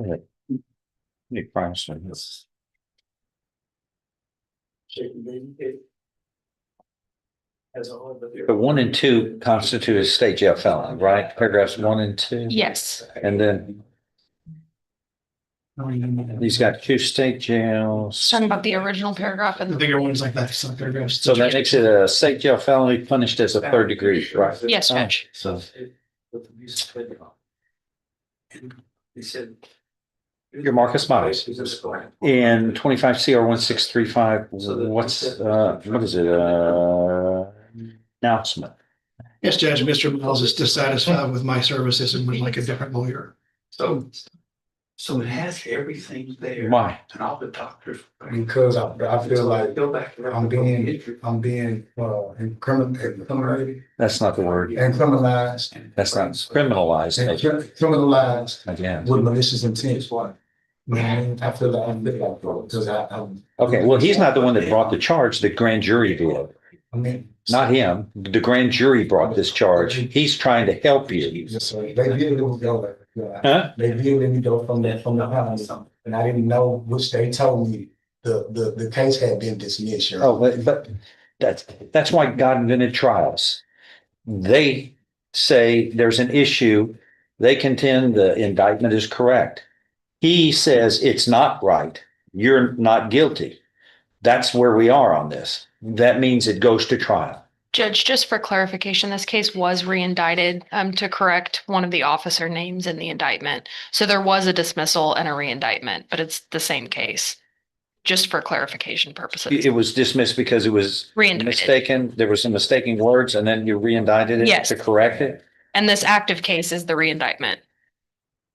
Let me find some. The 1 and 2 constitute a state jail felon, right? Paragraphs 1 and 2. Yes. And then he's got 2 state jails. Talking about the original paragraph The and bigger ones like that, some paragraphs. So that makes it a state jail felony punished as a 3rd degree, right? yes, Judge. So you're Marcus Miles. In 25 CR 1635, what is it? Announcement. Yes, Judge, Mr. Miles is dissatisfied with my services and would like a different lawyer. So it has everything there. Why? And all the doctors. Because I feel like Go back around. I'm being incriminated That's not the word. and criminalized That's not criminalized. and criminalized Again. with malicious intent. You know what I mean? I feel like because I'm. Okay, well, he's not the one that brought the charge. The grand jury did. I mean. Not him. The grand jury brought this charge. He's trying to help you. Yes, sir. They did let me go. Huh? They did let me go from the house, and I didn't know, which they told me the case had been dismissed. Your Oh, but that's why God invented trials. They say there's an issue. They contend the indictment is correct. He says it's not right. You're not guilty. That's where we are on this. That means it goes to trial. Judge, just for clarification, this case was re-indicted to correct one of the officer names in the indictment. So there was a dismissal and a re-indictment, but it's the same case. Just for clarification purposes. It was dismissed because it was Re-indicted. mistaken. There were some mistaken words and then you re-indicted it Yes. to correct it. And this active case is the re-indictment.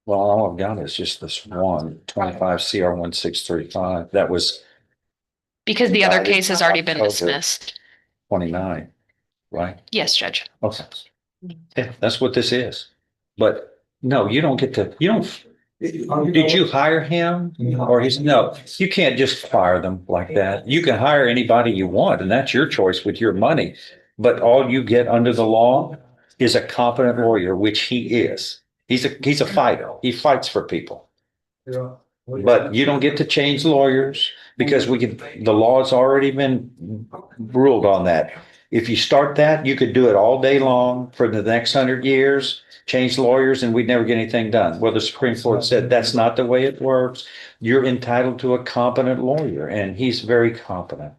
Well, all I've got is just this one, 25 CR 1635. That was Because the other Indicted case has already been October. dismissed. 29, right? Yes, Judge. Okay. Yeah, that's what this is. But no, you don't get to, you don't, did you hire him or he's, no, you can't just fire them like that. You can hire anybody you want and that's your choice with your money. But all you get under the law is a competent lawyer, which he is. He's a fighter. He fights for people. But you don't get to change lawyers because the law's already been ruled on that. If you start that, you could do it all day long for the next 100 years, change lawyers, and we'd never get anything done. Well, the Supreme Court said that's not the way it works. You're entitled to a competent lawyer, and he's very competent.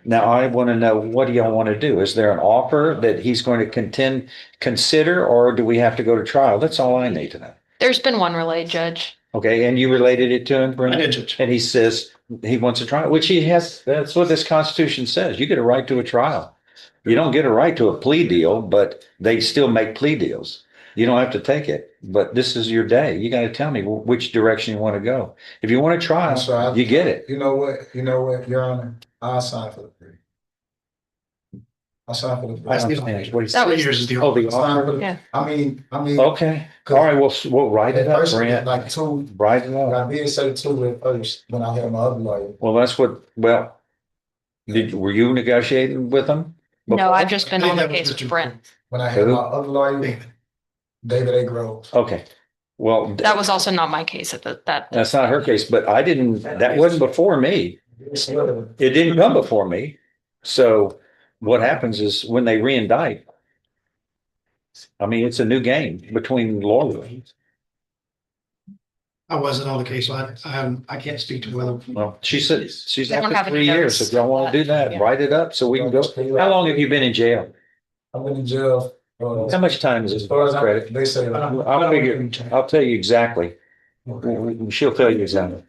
Now, I want to know, what do y'all want to do? Is there an offer that he's going to consider, or do we have to go to trial? That's all I need to know. There's been one relayed, Judge. Okay, and you related it to him, I Brenda? did, Judge. And he says he wants a trial, which he has. That's what this Constitution says. You get a right to a trial. You don't get a right to a plea deal, but they still make plea deals. You don't have to take it, but this is your day. You got to tell me which direction you want to go. If you want a trial, you get it. You know what, Your Honor, I'll sign for the free. I'll sign for the free. I understand. What he That said. was- 3 years is the. Oh, the I'll sign offer? for the- Yeah. I mean. Okay. All right. We'll write it At up, first, Brent. like two, Write it up. I did say two at first when I had my other lawyer. Well, that's what, well, were you negotiating with them? No, before? I've just been on the That was case with Richard Brent. When I had Who? my other lawyer, David. David A. Grove. Okay. Well, That was also not my case at that. that's not her case, but that wasn't before me. It didn't come before me. So what happens is when they re-indict, I mean, it's a new game between lawyers. I wasn't on the case, so I can't speak to whether. Well, she's They don't after have any 3 years. notice If y'all want to do that, Yeah. write it up so we can go. How long have you been in jail? I've been in jail. How much time is As this far as credit? they say. I'll tell you exactly. She'll tell you exactly.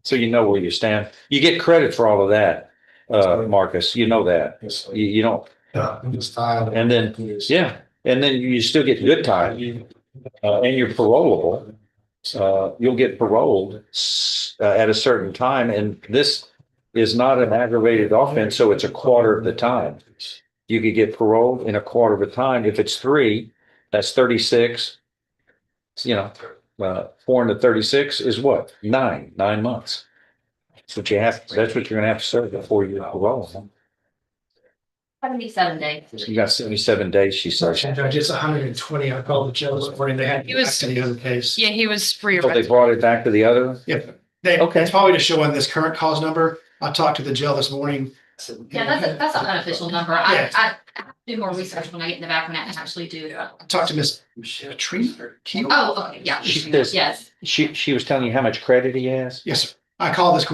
So you know where you stand. You get credit for all of that, Marcus. You know that. Yes, sir. You don't, I'm just tired. And then, yeah, and then you still get good time, and you're parolable. You'll get paroled at a certain time, and this is not an aggravated offense, so it's a quarter of the time. You could get paroled in a quarter of the time. If it's 3, that's 36. 4 into 36 is what? 9 months. That's what you're gonna have to serve before you're paroled. 77 days. You got 77 days, she says. Judge, it's 120. I called the jail this morning. They had He was- to the other case. Yeah, he was So they rearrested. brought it back to the other? Yep. They, Okay. it's probably just showing this current cause number. I talked to the jail this morning. Yeah, that's an unofficial number. Yeah. I have to do more research when I get in the back on that and actually do. I talked to Miss Katrina Keel. Oh, okay, yeah. She says- Yes. She was telling you how much credit he has? Yes, sir. I called this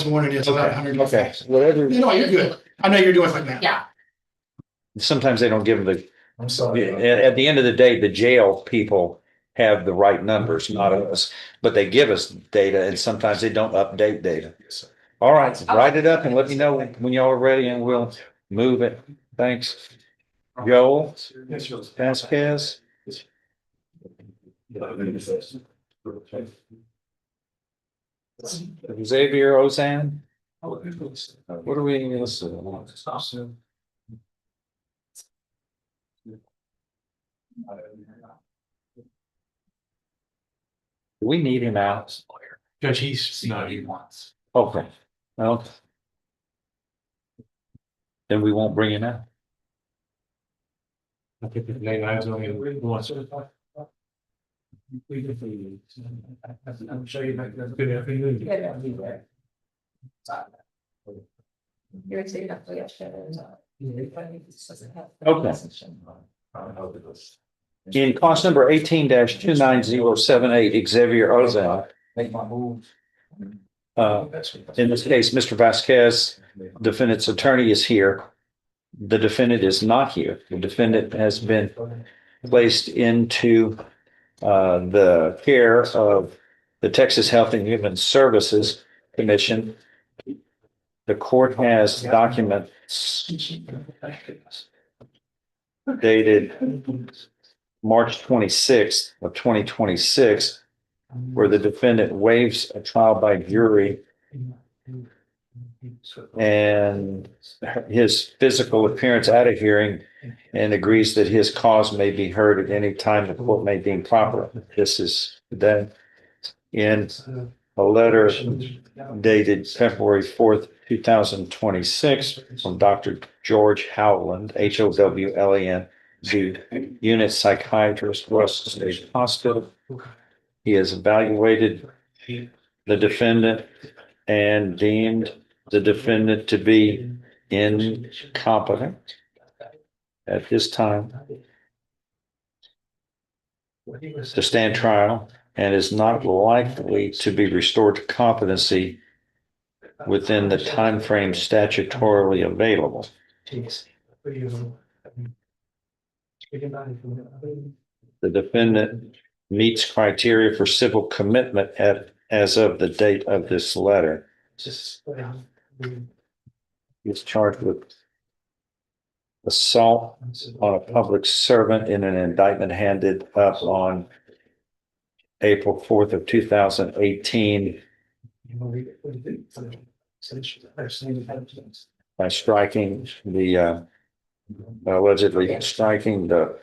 morning. It's about 100. Okay, whatever. No, you're good. I know you're doing it now. Yeah, Sometimes they don't give them I'm sorry. at the end of the day, the jail people have the right numbers, not us. But they give us data and sometimes they don't update data. Yes, sir. All right, write it up and let me know when y'all are ready and we'll move it. Thanks. Joel Vasquez. Xavier Ozan. What are we? Let's see. Do we need him out? Judge, he's he wants. Okay. Well. Then we won't bring him out. I think the name I was only once. I'm sure you make that good afternoon. In cost number 18-29078, Xavier Ozan. Make my move. In this case, Mr. Vasquez, defendant's attorney, is here. The defendant is not here. The defendant has been placed into the care of the Texas Health and Human Services Commission. The court has documents dated March 26th of 2026, where the defendant waives a trial by jury and his physical appearance at a hearing and agrees that his cause may be heard at any time the court may deem proper. This is then in a letter dated February 4th, 2026 from Dr. George Howland, Howlan, to unit psychiatrist, Russell State Hospital. He has evaluated the defendant and deemed the defendant to be incompetent at this time to stand trial and is not likely to be restored to competency within the time frame statutorily available. The defendant meets criteria for civil commitment as of the date of this letter. He's charged with assault on a public servant in an indictment handed up on April 4th of 2018 by striking the allegedly striking the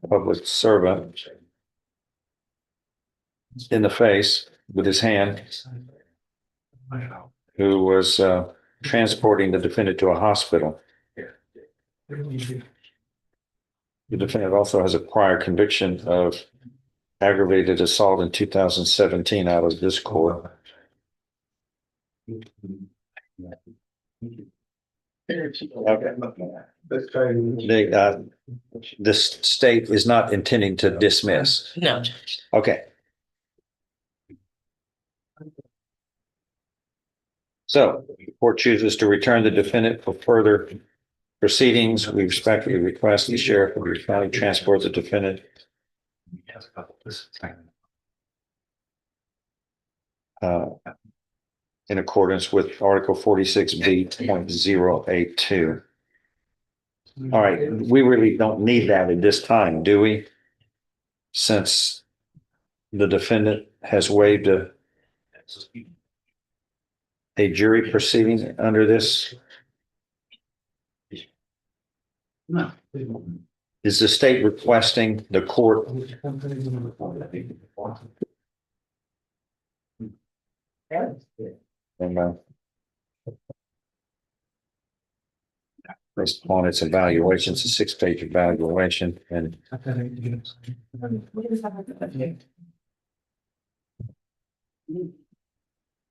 public servant in the face with his hand, who was transporting the defendant to a hospital. The defendant also has a prior conviction of aggravated assault in 2017 out of this court. This state is not intending to dismiss. No. Okay. So the court chooses to return the defendant for further proceedings. We respectfully request the sheriff of your county transport the defendant in accordance with Article 46B.082. All right, we really don't need that at this time, do we? Since the defendant has waived a jury proceeding under this? No. Is the state requesting the court? And, based upon its evaluation. It's a 6-page evaluation, and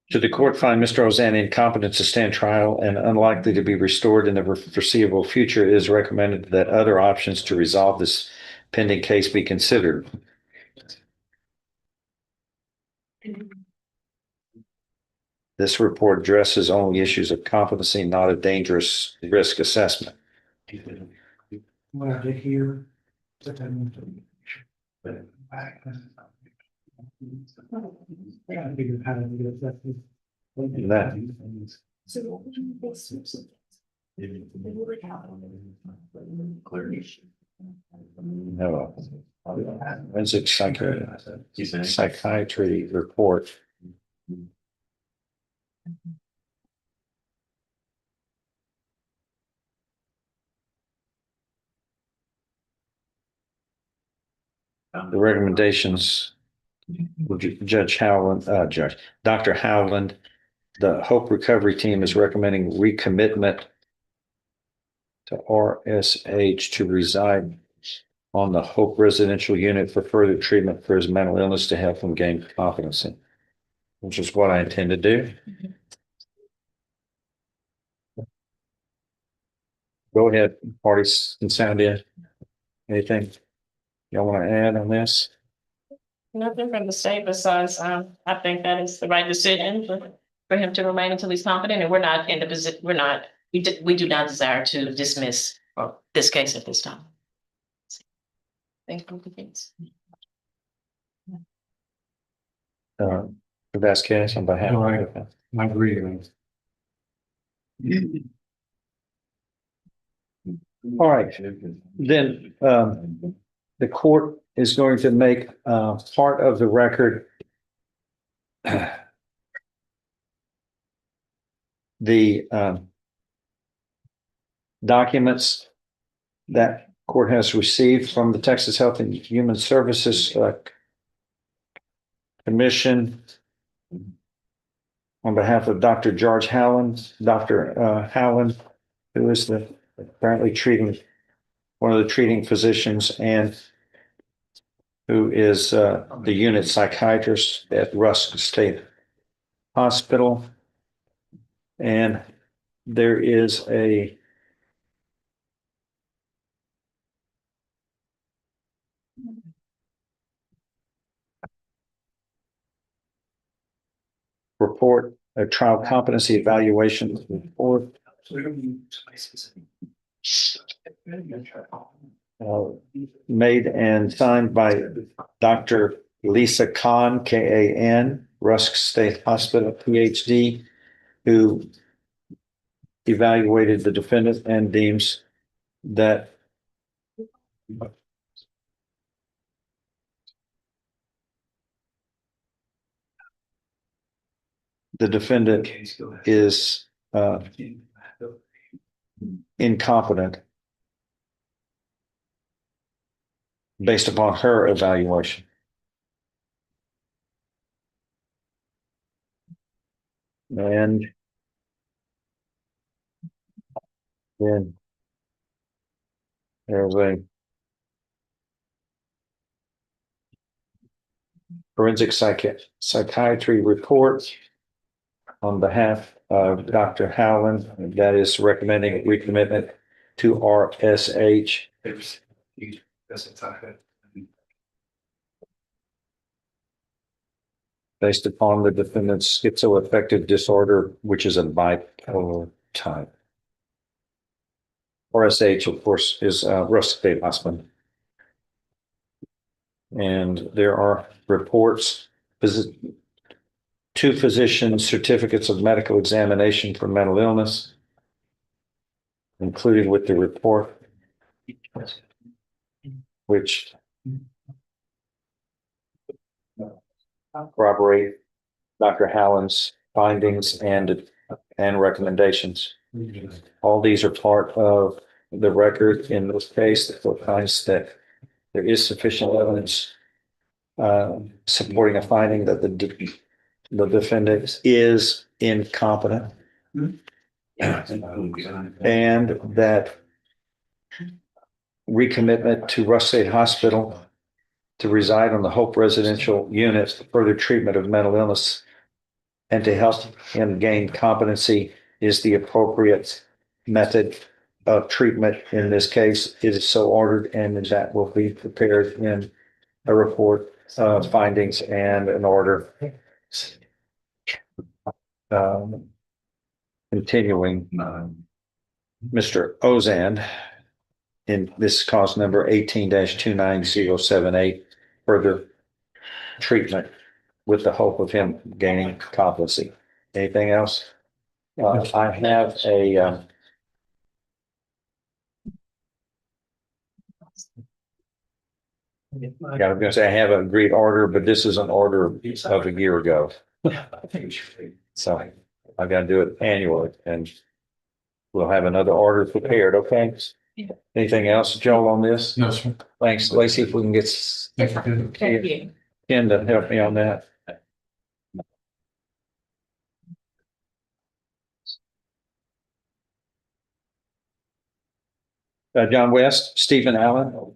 should the court find Mr. Ozan incompetent to stand trial and unlikely to be restored in the foreseeable future, it is recommended that other options to resolve this pending case be considered. This report addresses only issues of competency, not a dangerous risk assessment. What I did here. No. Forensic psychiatry report. The recommendations, Judge Howland, Dr. Howland, the Hope Recovery Team is recommending recommitment to RSH to reside on the Hope Residential Unit for further treatment for his mental illness to help him gain competency, which is what I intend to do. Go ahead, parties and sound in. Anything y'all want to add on this? Nothing from the state besides, I think that is the right decision for him to remain until he's competent, and we're not in the position, we do not desire to dismiss this case at this time. Thank you. Vasquez on behalf All of. right. I agree. All right, then, the court is going to make, part of the record the, documents that court has received from the Texas Health and Human Services, Commission on behalf of Dr. George Howland, Dr. Howland, who is apparently one of the treating physicians and who is the unit psychiatrist at Rusk State Hospital. And there is a report, a trial competency evaluation report made and signed by Dr. Lisa Kahn, Kan, Rusk State Hospital, PhD, who evaluated the defendant and deems that the defendant is incompetent based upon her evaluation. And then there's a forensic psychiatry report on behalf of Dr. Howland that is recommending recommitment to RSH. Based upon the defendant's schizoaffective disorder, which is a bipolar type. RSH, of course, is Rusk State Hospital. And there are reports, 2 physician certificates of medical examination for mental illness, included with the report, which corroborate Dr. Howland's findings and recommendations. All these are part of the record in this case that finds that there is sufficient evidence supporting a finding that the defendant is incompetent. and that recommitment to Russ State Hospital to reside on the Hope Residential Unit for further treatment of mental illness and to help him gain competency is the appropriate method of treatment in this case. It is so ordered, and that will be prepared in a report, findings and an order. Continuing, Mr. Ozan, in this cause number 18-29078, further treatment with the hope of him gaining competency. Anything else? I have a yeah, I was gonna say I have an agreed order, but this is an order of a year ago. So I've got to do it annually, and we'll have another order prepared, okay? Anything else, Joel, on this? No, sir. Thanks, Lacey, if we can get Thank you. Ken to help me on that. John West, Stephen Allen.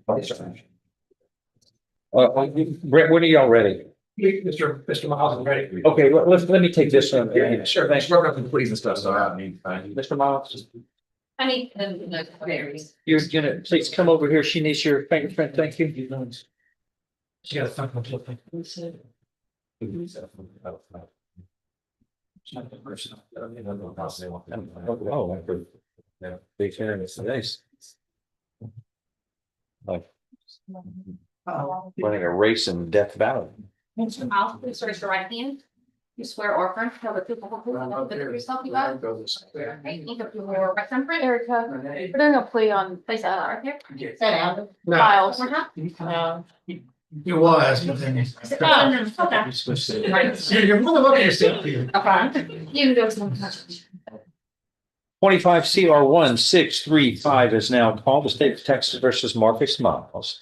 Brett, when are y'all ready? Mr. Miles is ready. Okay, let me take this one. Sure, thanks. We're up to please and stuff, so I mean, Mr. Miles, I need the varies. you're gonna please come over here. She needs your fingerprint. Thank you. she got a thumb up. Oh, yeah, big fairness today. Like running a race in Death Valley. Mr. Miles, please raise your right hand. You swear or affirm to tell the truth, the whole truth, and nothing but the truth, yourself you got. Okay, you can put your right thumb print. Erica, we're doing a plea on, Place that right there. Sit down. Miles. One time. You was, but then. Sit down and then, okay. You're more than welcome to sit here. Okay. You can go some. 25 CR 1635 is now called the State of Texas versus Marcus Miles.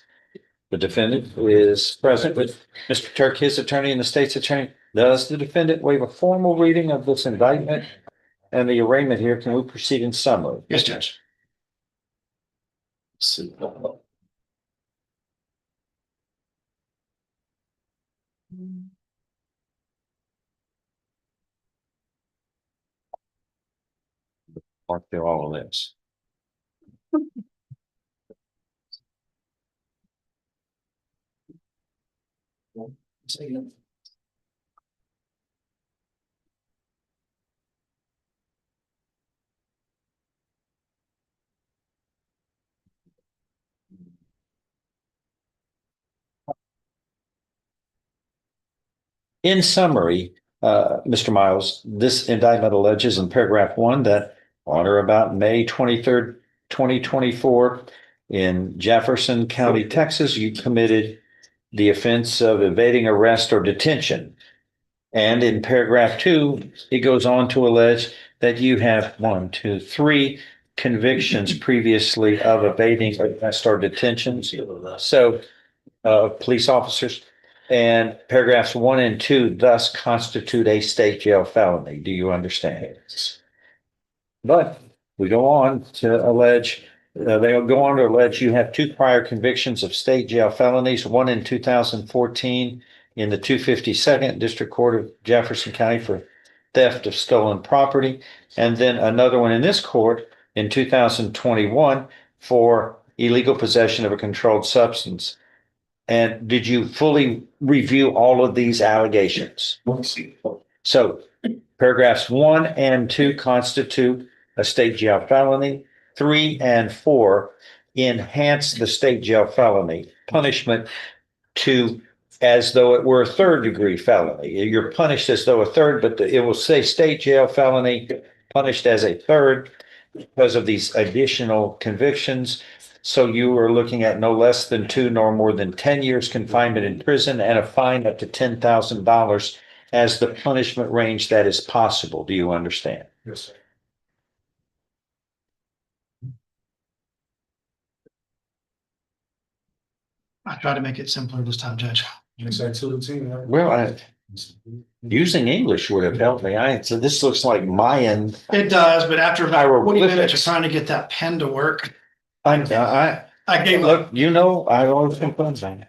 The defendant is present with Mr. Turk, his attorney, and the state's attorney. Does the defendant waive a formal reading of this indictment and the arraignment here? Can we proceed in summary? Yes, Judge. Mark through all of this. In summary, Mr. Miles, this indictment alleges in paragraph 1 that on or about May 23rd, 2024, in Jefferson County, Texas, you committed the offense of evading arrest or detention. And in paragraph 2, it goes on to allege that you have 3 convictions previously of evading arrest or detention. So, police officers. And paragraphs 1 and 2 thus constitute a state jail felony. Do you understand? But we go on to allege, they'll go on to allege you have 2 prior convictions of state jail felonies, one in 2014 in the 252nd District Court of Jefferson County for theft of stolen property, and then another one in this court in 2021 for illegal possession of a controlled substance. And did you fully review all of these allegations? So paragraphs 1 and 2 constitute a state jail felony. 3 and 4 enhance the state jail felony punishment to as though it were a 3rd degree felony. You're punished as though a 3rd, but it will say state jail felony punished as a 3rd because of these additional convictions. So you are looking at no less than 2 nor more than 10 years confinement in prison and a fine up to $10,000 as the punishment range that is possible. Do you understand? Yes, sir. I tried to make it simpler this time, Judge. You say 2 to 10, right? Well, using English would have helped me. So this looks like Mayan. It does, but after about 20 minutes of Hieroglyphics. trying to get that pen to work, I I gave up. look, I always complain on it.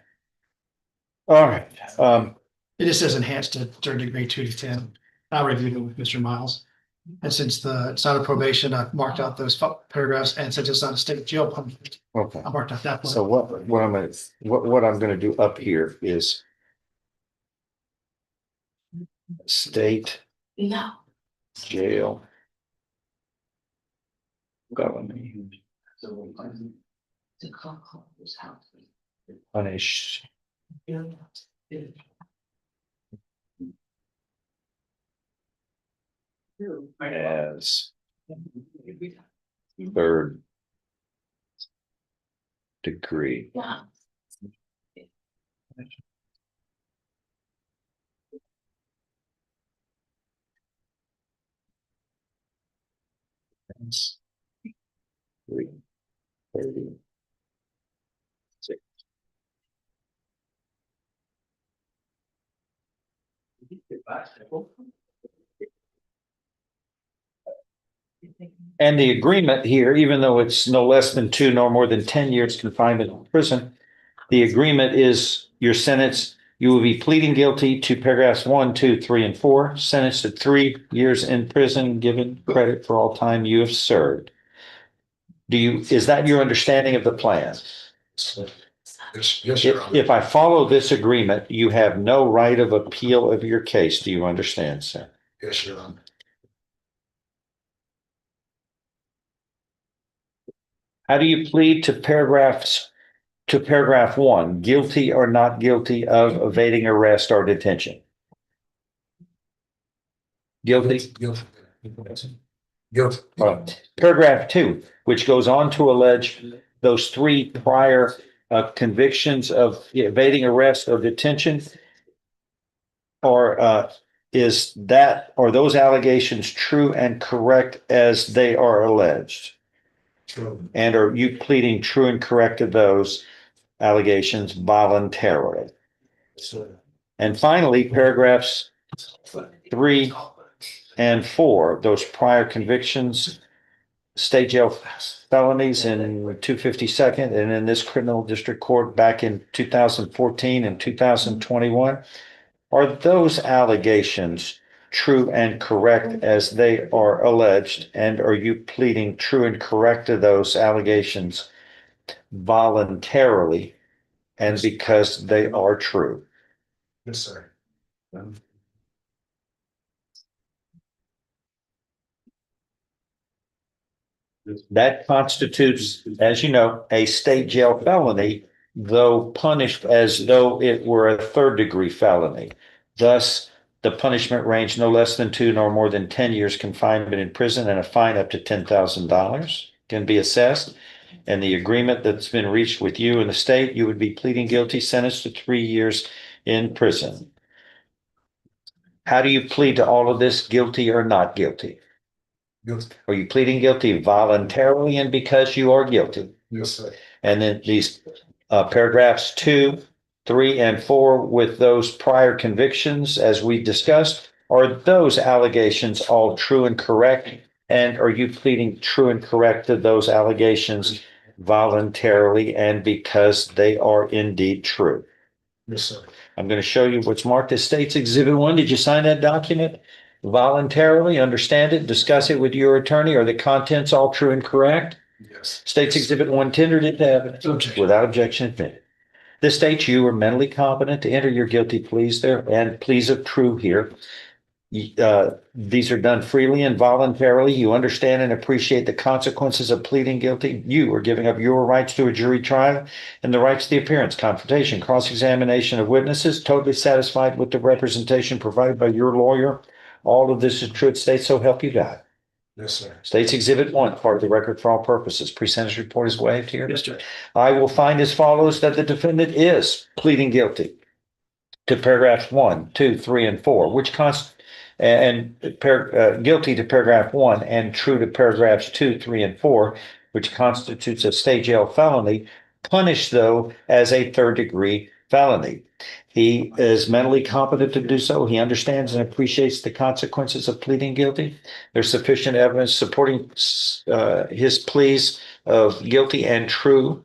All right, It just says enhanced to third degree 2 to 10. I reviewed it with Mr. Miles. And since it's not a probation, I've marked out those paragraphs, and since it's not a state jail punishment, okay. I marked out that one. So what I'm gonna do up here is state No. jail felony punish as third degree. Offense. 3:36. And the agreement here, even though it's no less than 2 nor more than 10 years confinement in prison, the agreement is your sentence, you will be pleading guilty to paragraphs 1, 2, 3, and 4, sentenced to 3 years in prison, given credit for all time you have served. Is that your understanding of the plan? Yes, Your Honor. If I follow this agreement, you have no right of appeal of your case. Do you understand, sir? Yes, Your Honor. How do you plead to paragraph 1, guilty or not guilty of evading arrest or detention? Guilty. Guilty. Guilty. Paragraph 2, which goes on to allege those 3 prior convictions of evading arrest or detention, or are those allegations true and correct as they are alleged? True. And are you pleading true and correct to those allegations voluntarily? Sir. And finally, paragraphs 3 and 4, those prior convictions, state jail felonies in 252nd and in this criminal district court back in 2014 and 2021. Are those allegations true and correct as they are alleged? And are you pleading true and correct to those allegations voluntarily and because they are true? Yes, sir. That constitutes, as you know, a state jail felony, though punished as though it were a third degree felony. Thus, the punishment range no less than 2 nor more than 10 years confinement in prison and a fine up to $10,000 can be assessed. And the agreement that's been reached with you and the state, you would be pleading guilty, sentenced to 3 years in prison. How do you plead to all of this, guilty or not guilty? Guilty. Are you pleading guilty voluntarily and because you are guilty? Yes, sir. And then these paragraphs 2, 3, and 4 with those prior convictions, as we discussed, are those allegations all true and correct? And are you pleading true and correct to those allegations voluntarily and because they are indeed true? Yes, sir. I'm going to show you what's marked as State's Exhibit 1. Did you sign that document voluntarily, understand it, discuss it with your attorney? Are the contents all true and correct? Yes. State's Exhibit 1 tendered it to evidence without objection admitted. This states you are mentally competent to enter your guilty pleas there, and pleas of true here. These are done freely and voluntarily. You understand and appreciate the consequences of pleading guilty. You are giving up your rights to a jury trial and the rights to the appearance, confrontation, cross-examination of witnesses, totally satisfied with the representation provided by your lawyer. All of this is true. It states so help you God. Yes, sir. State's Exhibit 1, part of the record for all purposes. Pre-sentence report is waived here. Yes, Judge. I will find as follows that the defendant is pleading guilty to paragraphs 1, 2, 3, and 4, which guilty to paragraph 1 and true to paragraphs 2, 3, and 4, which constitutes a state jail felony, punished though as a third degree felony. He is mentally competent to do so. He understands and appreciates the consequences of pleading guilty. There's sufficient evidence supporting his pleas of guilty and true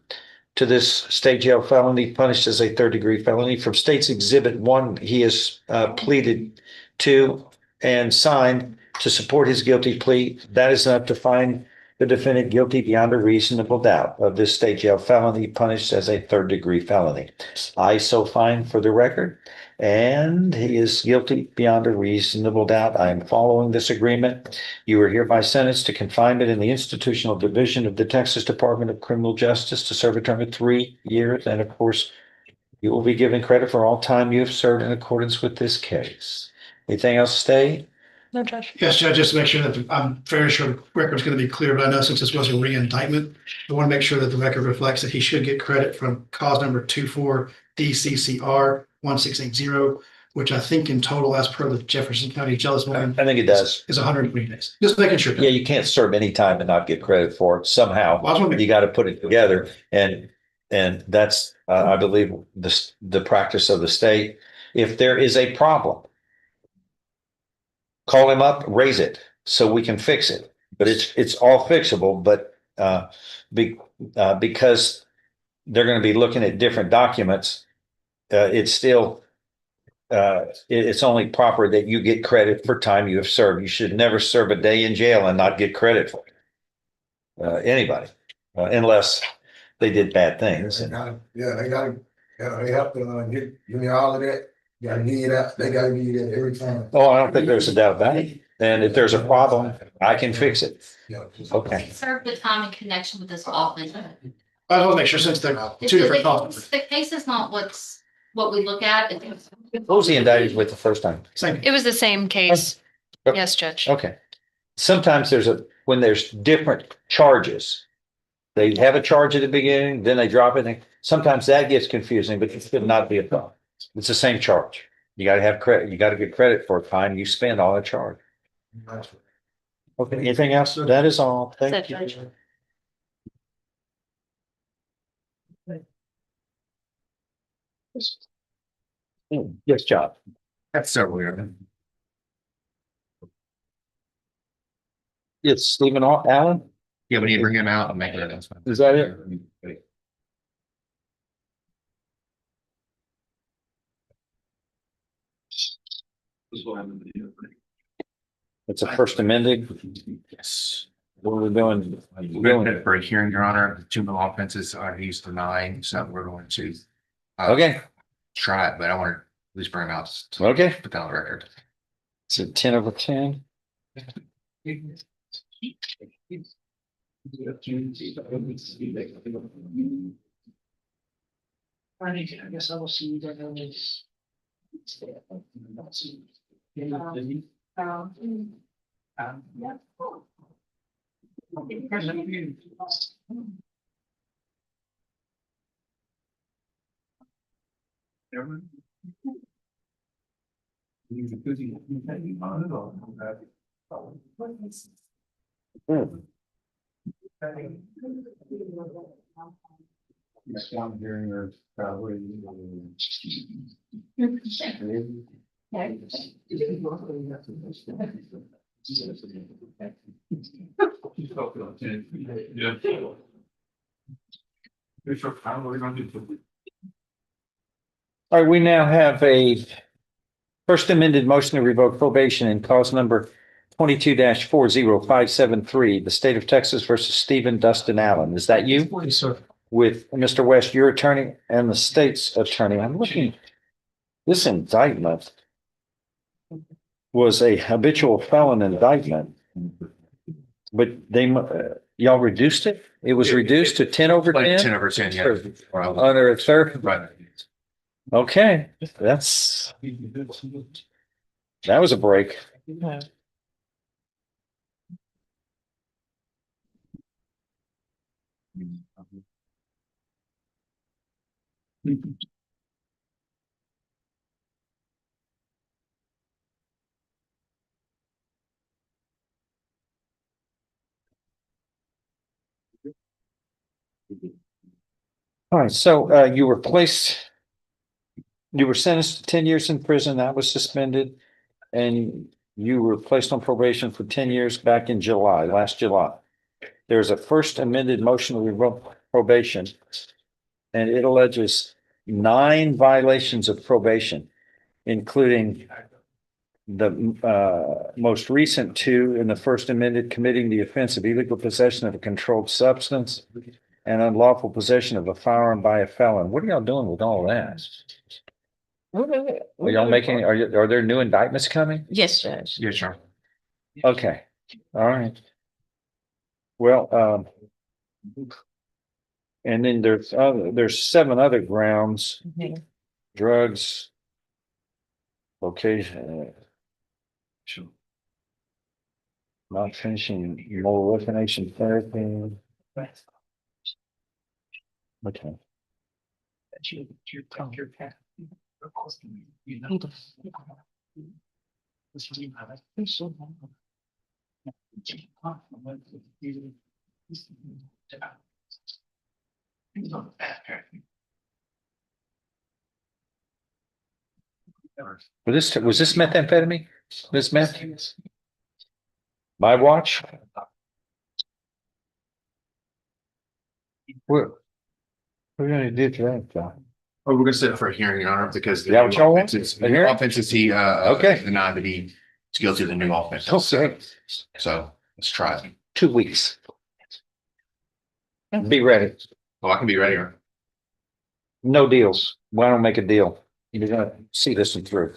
to this state jail felony punished as a third-degree felony. From State's Exhibit 1, he has pleaded to and signed to support his guilty plea. That is enough to find the defendant guilty beyond a reasonable doubt of this state jail felony punished as a third-degree felony. I so find for the record, and he is guilty beyond a reasonable doubt. I am following this agreement. You are hereby sentenced to confinement in the institutional division of the Texas Department of Criminal Justice to serve a term of 3 years. And of course, you will be given credit for all time you have served in accordance with this case. Anything else, State? No, Judge. Yes, Judge, just to make sure that I'm fairly sure the record's going to be clear, but I know since this was a re-indictment, I want to make sure that the record reflects that he should get credit from cause number 24 DCCR 1680, which I think in total, as per the Jefferson County Jail this morning, I think it does. is 120 days. Just making sure. Yeah, you can't serve any time and not get credit for it. Somehow, Well, I just want to you make- got to put it together. And that's, I believe, the practice of the state. If there is a problem, call him up, raise it so we can fix it. But it's all fixable, but because they're going to be looking at different documents, it's still it's only proper that you get credit for time you have served. You should never serve a day in jail and not get credit for it. Anybody, unless they did bad things. They gotta, they have to give me all of that. Gotta give you that. They gotta give you that every time. Oh, I don't think there's a doubt about it. And if there's a problem, I can fix it. Yeah. Okay. Serve the time in connection with this offense. I want to make sure since they're two different topics. The case is not what we look at. What was he indicted with the first time? Same. It was the same case. Okay. Yes, Judge. Okay. Sometimes when there's different charges, they have a charge at the beginning, then they drop it. Sometimes that gets confusing, but it should not be a problem. It's the same charge. You gotta have credit. You gotta get credit for time you spend on a charge. Okay, anything else? That is all. Thank That's it, you. Judge. Yes, John. That's several years. It's Stephen Allen. Yeah, we need to bring him out and make an announcement. Is that it? It's a first amended. Yes. What are we doing? We're going for a hearing, Your Honor. The 2 middle offenses, he's denying, so we're going to Okay, try it, but I want to at least bring him out to okay. put that on the record. It's a 10/10. I guess I will see you guys. Next one hearing or probably. All right, we now have a first amended motion to revoke probation in cause number 22-40573, the state of Texas versus Stephen Dustin Allen. Is that you? Yes, sir. With Mr. West, your attorney, and the state's attorney. I'm looking, this indictment was a habitual felon indictment, but y'all reduced it? It was reduced to 10/10? 10/10, yeah. Under a third? Right. Okay, that was a break. All right, so you were placed You were sentenced to 10 years in prison, that was suspended, and you were placed on probation for 10 years back in July, last July. There's a first amended motion to revoke probation, and it alleges 9 violations of probation, including the most recent 2 in the first amended, committing the offense of illegal possession of a controlled substance and unlawful possession of a firearm by a felon. What are y'all doing with all that? Are y'all making, are there new indictments coming? Yes, Judge. Yes, sir. Okay, all right. Well, and then there's 7 other grounds, drugs, location. Not finishing moral recognition therapy. Okay. Was this methamphetamine? This meth? My watch? What? We're gonna do that, John. Oh, we're gonna set it for a hearing, Your Honor, because the Yeah, new what y'all want? offenses, A the new hearing? offenses he Okay. denied that he is guilty of the new offense. Okay. So let's try it. 2 weeks. Be ready. Oh, I can be ready. Your Honor. No deals. Why don't make a deal? You're gonna see this one through.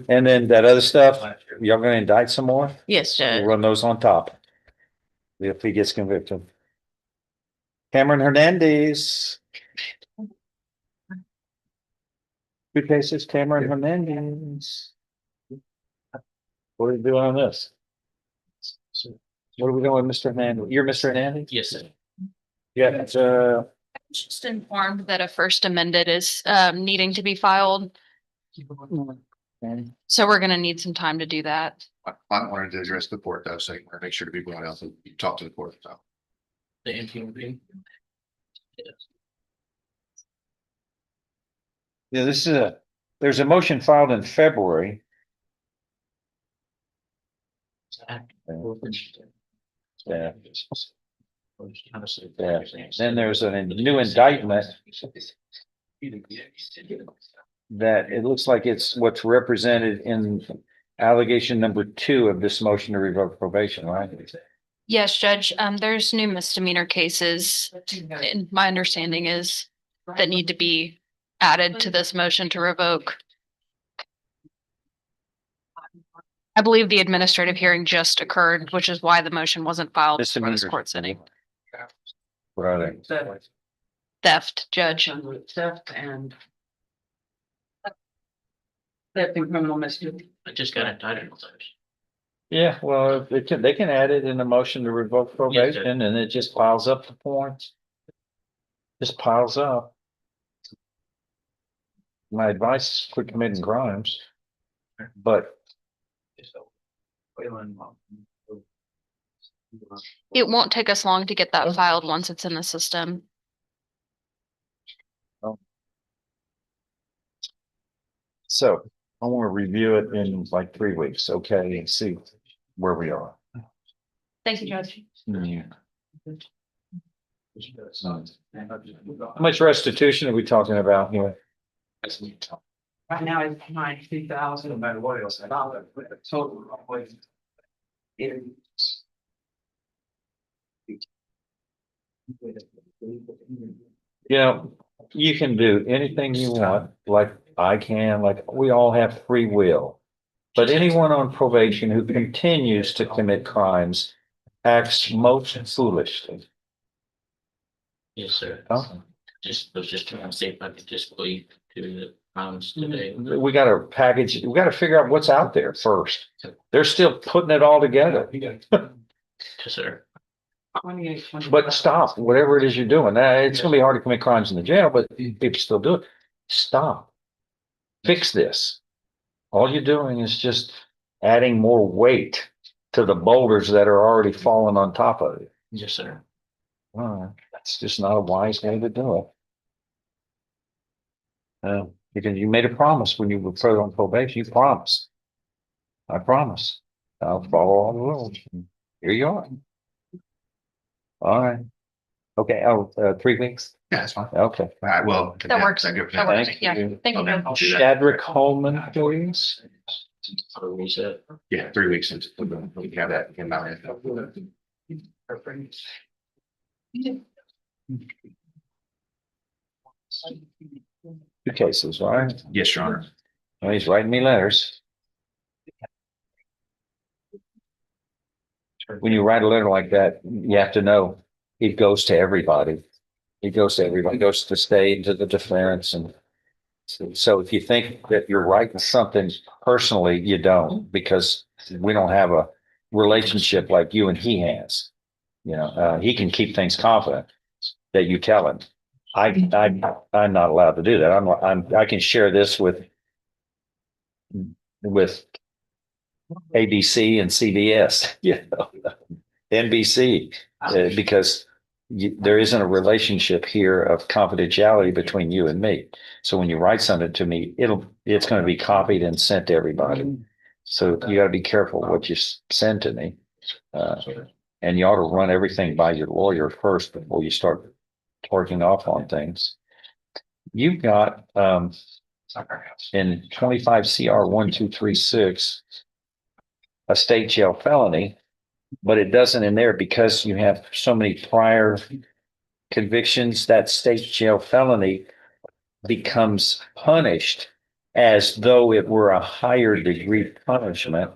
And then that other stuff, y'all gonna indict some more? Yes, We'll Judge. run those on top. If he gets convicted. Cameron Hernandez. 2 cases, Cameron Hernandez. What are we doing on this? What are we doing with Mr. Hernandez? You're Mr. Hernandez? Yes, sir. Yeah, Just informed that a first amended is needing to be filed. So we're gonna need some time to do that. I wanted to address the court though, so you want to make sure to be brought out, so you talk to the court. So. The NPV. yeah, there's a motion filed in February. Yeah. Yeah. Then there's a new indictment that it looks like it's what's represented in allegation number 2 of this motion to revoke probation, right? Yes, Judge, there's new misdemeanor cases, and my understanding is that need to be added to this motion to revoke. I believe the administrative hearing just occurred, which is why the motion wasn't filed for this Misdemeanors. court sitting. What are they? Theft, Judge. Theft and. Theft and criminal mischief. I just got indicted. Yeah, well, they can add it in the motion to revoke probation and it just piles up the points. Just piles up. My advice is quit committing crimes. But It won't take us long to get that filed once it's in the system. so I want to review it in like 3 weeks, okay, and see where we are. Thank you, Judge. Yeah. How much restitution are we talking about here? Right now it's $92,000. No matter what else. Total. You know, you can do anything you want, like I can, like we all have free will. But anyone on probation who continues to commit crimes acts most foolishly. Yes, sir. Oh. Was just trying to see if I could just plead to the comments today. We gotta package, we gotta figure out what's out there first. They're still putting it all together. Yes, sir. 28. But stop, whatever it is you're doing. It's gonna be hard to commit crimes in the jail, but people still do it. Stop. Fix this. All you're doing is just adding more weight to the boulders that are already falling on top of it. Yes, sir. That's just not a wise way to do it. Because you made a promise when you were put on probation, you promised. I promise. I'll follow all the rules. Here you are. All right. Okay, 3 weeks? Yeah, that's fine. Okay. All right, well. That yeah, works. is good for That now? works. Thank Yeah. you. Thank you. Okay, I'll do that. Shadrick Holman, please. Yeah, 3 weeks since we have that in mind. Two cases, all right? Yes, Your Honor. Well, he's writing me letters. When you write a letter like that, you have to know it goes to everybody. It goes to everybody, it goes to the state, to the defense, and so if you think that you're writing something personally, you don't, because we don't have a relationship like you and he has. You know, he can keep things confident that you tell him. I'm not allowed to do that. I can share this with ABC and CBS, you know, NBC, because there isn't a relationship here of confidentiality between you and me. So when you write something to me, it's going to be copied and sent to everybody. So you got to be careful what you send to me. And you ought to run everything by your lawyer first before you start torquing off on things. You've got in 25 CR 1236 a state jail felony, but it doesn't in there because you have so many prior convictions. That state jail felony becomes punished as though it were a higher degree punishment.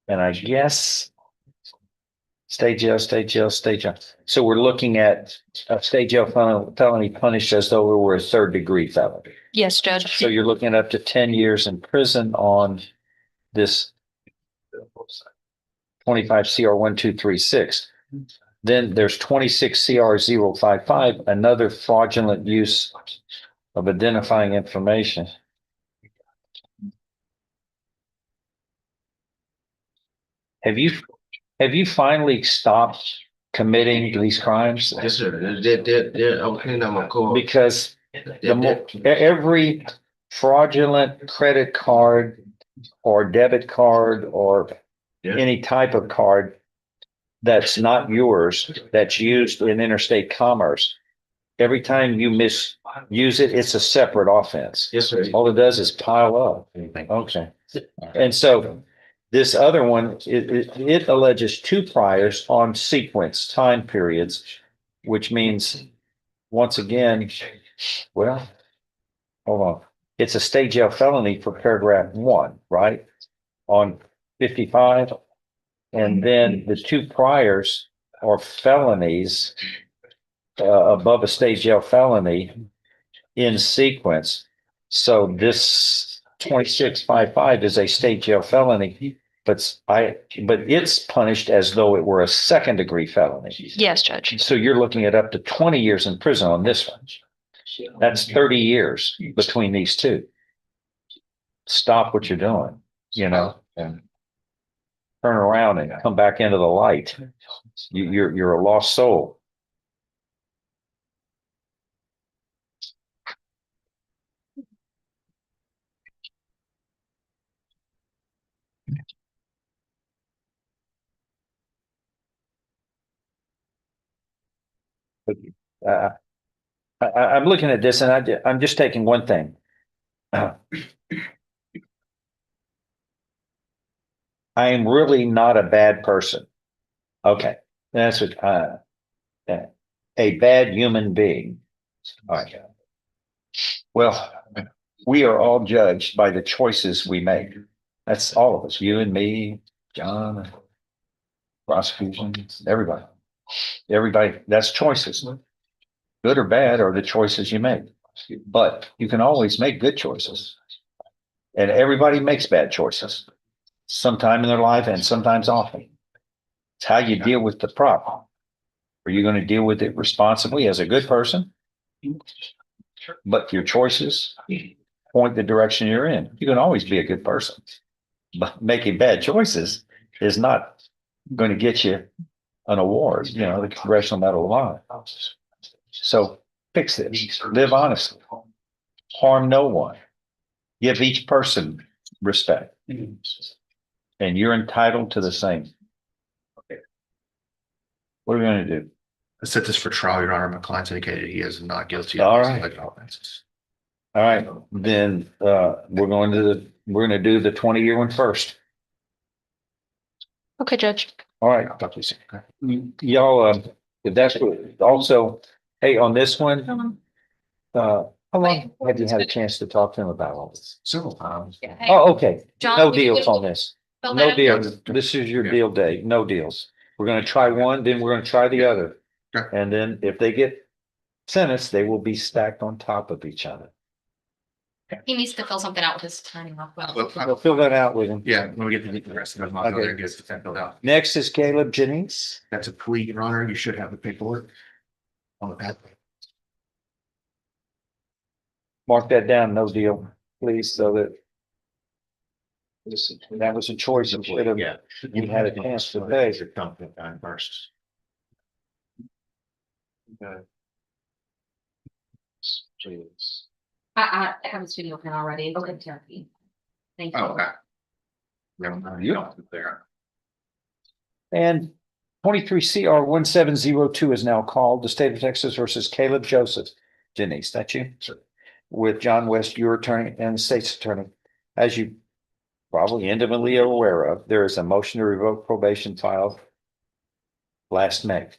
And I guess state jail. So we're looking at a state jail felony punished as though it were a third degree felony. Yes, Judge. So you're looking up to 10 years in prison on this 25 CR 1236. Then there's 26 CR 055, another fraudulent use of identifying information. Have you finally stopped committing these crimes? Yes, sir. I'm cleaning out my car. Because every fraudulent credit card or debit card or Yeah. any type of card that's not yours, that's used in interstate commerce, every time you misuse it, it's a separate offense. Yes, sir. All it does is pile up. Okay. And so this other one, it alleges two priors on sequence time periods, which means, once again, well, hold on. It's a state jail felony for paragraph 1, right? On 55. And then the two priors are felonies above a state jail felony in sequence. So this 2655 is a state jail felony, but it's punished as though it were a second degree felony. Yes, Judge. So you're looking at up to 20 years in prison on this one. That's 30 years between these two. Stop what you're doing, and turn around and come back into the light. You're a lost soul. I'm looking at this and I'm just taking one thing. I am really not a bad person. Okay, that's what a bad human being. All right. Well, we are all judged by the choices we make. That's all of us, you and me, John, prosecution, everybody. Everybody, that's choices. Good or bad are the choices you make. But you can always make good choices. And everybody makes bad choices sometime in their life and sometimes often. It's how you deal with the problem. Are you going to deal with it responsibly as a good person? But your choices point the direction you're in. You can always be a good person. But making bad choices is not going to get you an award, the Congressional Medal of Honor. So fix this, live honestly, harm no one. Give each person respect, and you're entitled to the same. What are we gonna do? I set this for trial, Your Honor. My client's indicated he is not guilty. of All these right. alleged offenses. All right, then, we're gonna do the 20-year one first. Okay, Judge. All right, I'll talk to you soon. Okay. y'all, if that's what, also, hey, on this one, how long have you had a chance to talk to him about all this? Several times. Oh, okay, John, no will you deals get- on this. Fill No that in. deals. This is your deal day. No deals. We're gonna try one, then we're gonna try the other. Okay. And then if they get sentenced, they will be stacked on top of each other. He needs to fill something out with his attorney. Well, We'll fill that out with him. yeah, when we get to the rest of them, I'll go there and get it filled out. Next is Caleb Jennings. That's a plea, Your Honor. You should have the paperwork on the pad. Mark that down, no deal, please, so that that was a choice you should have, Yeah. you had a chance to pay. Time first. Okay. Please. I have a studio plan already. It's in therapy. Thank you. Oh, okay. Never mind. You don't there. And 23 CR 1702 is now called the State of Texas versus Caleb Joseph. Jennings, that you? Sure. With John West, your attorney and the state's attorney. As you probably intimately are aware of, there is a motion to revoke probation filed last May.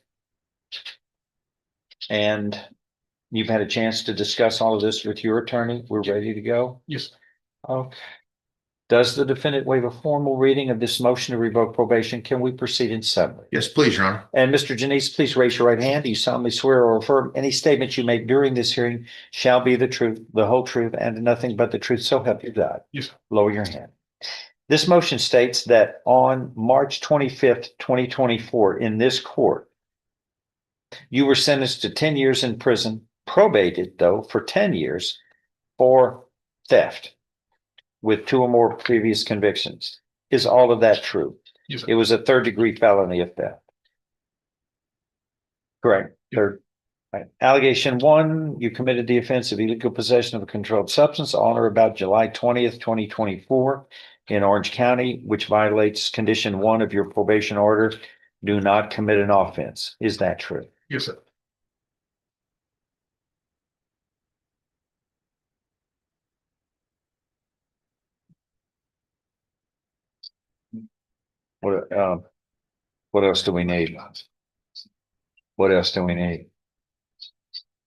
And you've had a chance to discuss all of this with your attorney. We're ready to go. Yes. Okay. Does the defendant waive a formal reading of this motion to revoke probation? Can we proceed in summary? Yes, please, Your Honor. And Mr. Jennings, please raise your right hand. Do you solemnly swear or affirm any statements you make during this hearing shall be the truth, the whole truth, and nothing but the truth, so help you God? Yes. Lower your hand. This motion states that on March 25th, 2024, in this court, you were sentenced to 10 years in prison, probated though for 10 years for theft with 2 or more previous convictions. Is all of that true? Yes, sir. It was a 3rd-degree felony of theft. Correct. Third. Right. Allegation 1, you committed the offense of illegal possession of a controlled substance on or about July 20th, 2024 in Orange County, which violates condition 1 of your probation order. Do not commit an offense. Is that true? Yes, sir. What else do we need? What else do we need?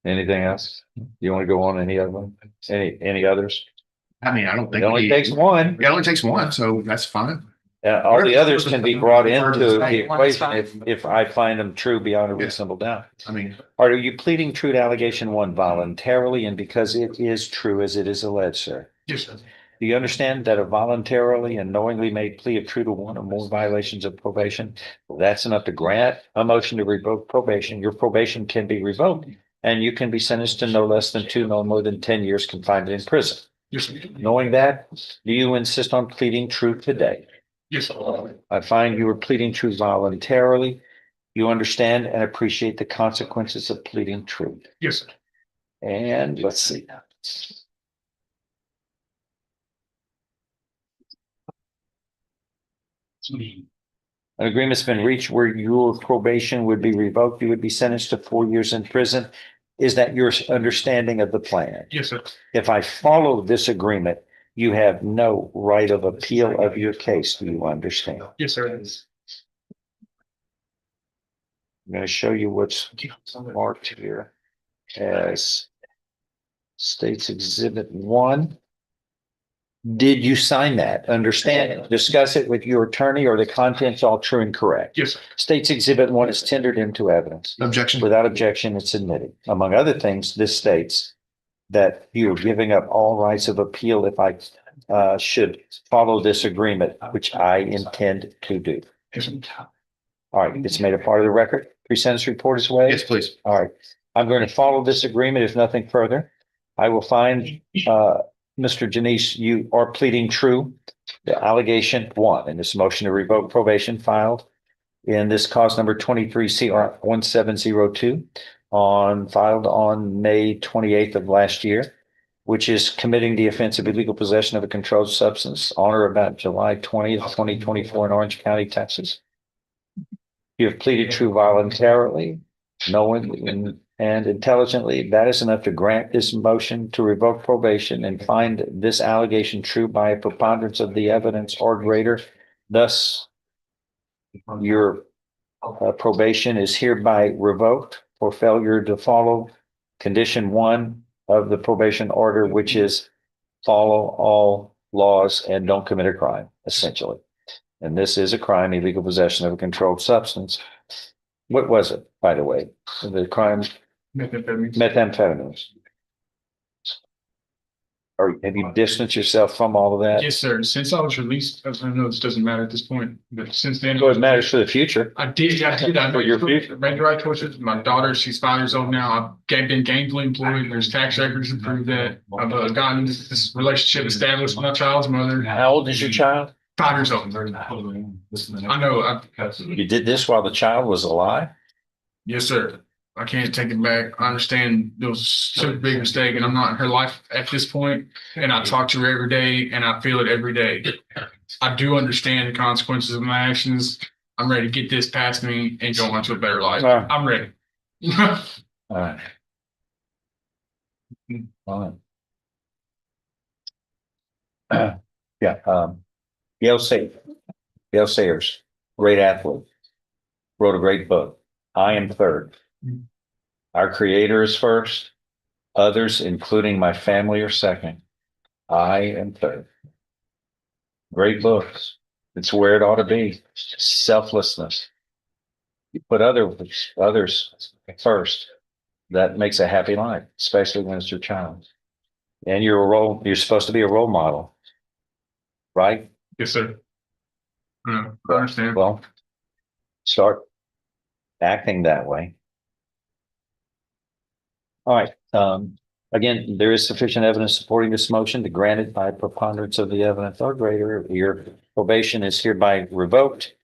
Anything else? You want to go on any other one? Any others? I mean, I don't It think. only takes one. It only takes one, so that's fine. All the others can be brought into the One is equation if I find them true beyond a reasonable doubt. I mean, Are you pleading true to allegation 1 voluntarily and because it is true as it is alleged, sir? Yes, sir. Do you understand that a voluntarily and knowingly made plea of true to 1 or more violations of probation, that's enough to grant a motion to revoke probation? Your probation can be revoked and you can be sentenced to no less than 2, no more than 10 years confined in prison. Yes, sir. Knowing that, do you insist on pleading true today? Yes, sir. I find you are pleading true voluntarily. You understand and appreciate the consequences of pleading true. Yes, sir. And let's see. An agreement's been reached where your probation would be revoked. You would be sentenced to 4 years in prison. Is that your understanding of the plan? Yes, sir. If I follow this agreement, you have no right of appeal of your case. Do you understand? Yes, sir. I'm going to show you what's marked here as State's Exhibit 1. Did you sign that? Understand it? Discuss it with your attorney or the contents all true and correct? Yes, sir. State's Exhibit 1 is tendered into evidence. objection. Without objection, it's admitted. Among other things, this states that you are giving up all rights of appeal if I should follow this agreement, which I intend to do. Yes, sir. All right, it's made a part of the record. Pre-sentence report is waived. Yes, please. All right, I'm going to follow this agreement if nothing further. I will find, Mr. Janice, you are pleading true. The allegation 1 in this motion to revoke probation filed in this cause number 23 CR 1702 filed on May 28th of last year. which is committing the offense of illegal possession of a controlled substance on or about July 20th, 2024 in Orange County, Texas. You have pleaded true voluntarily, knowingly, and intelligently. That is enough to grant this motion to revoke probation and find this allegation true by a preponderance of the evidence or greater. Thus, your probation is hereby revoked for failure to follow condition 1 of the probation order, which is follow all laws and don't commit a crime, essentially. And this is a crime, illegal possession of a controlled substance. What was it, by the way? The crime? Methamphetamines. Or have you distanced yourself from all of that? Yes, sir. Since I was released, I know this doesn't matter at this point, but since then. So it matters for the future. I did. I For your future. made the right choices. My daughter, she's 5 years old now. I've been gainfully employed. There's tax records to prove that. I've gotten this relationship established with my child's mother. How old is your child? 5 years old. I know. You did this while the child was alive? Yes, sir. I can't take it back. I understand it was such a big mistake and I'm not in her life at this point. And I talk to her every day and I feel it every day. I do understand the consequences of my actions. I'm ready to get this past me and go on to a better life. I'm ready. All right. Fine. Yale Sayers, great athlete, wrote a great book. I am third. Our creator is first. Others, including my family, are second. I am third. Great books. It's where it ought to be. Selflessness. You put others first. That makes a happy life, especially when it's your child. And you're supposed to be a role model, right? Yes, sir. I understand. Well, start acting that way. All right. Again, there is sufficient evidence supporting this motion to grant it by preponderance of the evidence or greater. Your probation is hereby revoked,